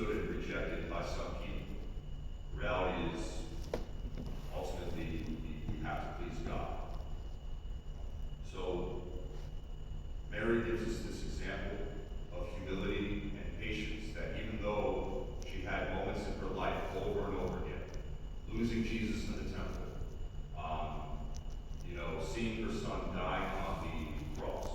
misunderstood and rejected by some people. The reality is, ultimately, we have to please God. So, Mary gives us this example of humility and patience, that even though she had moments in her life over and over again, losing Jesus in the temple, seeing her son dying on the cross,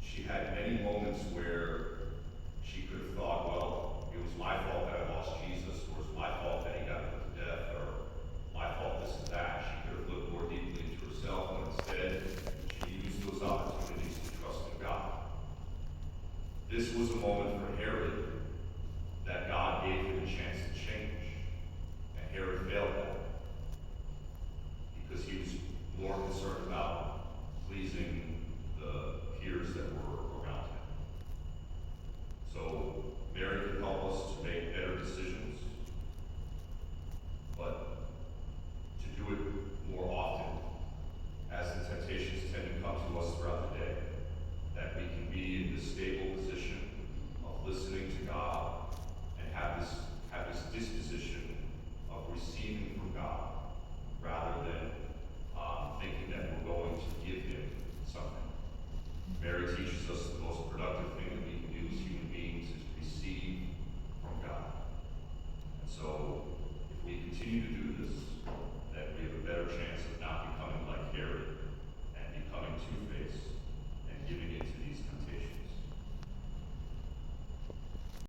she had many moments where she could have thought, well, it was my fault that I lost Jesus, or it was my fault that he got put to death, or my fault this and that. She could have looked more deeply into herself, but instead she used those opportunities to trust in God. This was a moment for Herod that God gave him a chance to change, and Herod failed that because he was more concerned about pleasing the peers that were around him. So Mary can help us to make better decisions, but to do it more often as the temptations tend to come to us throughout the day, that we can be in the stable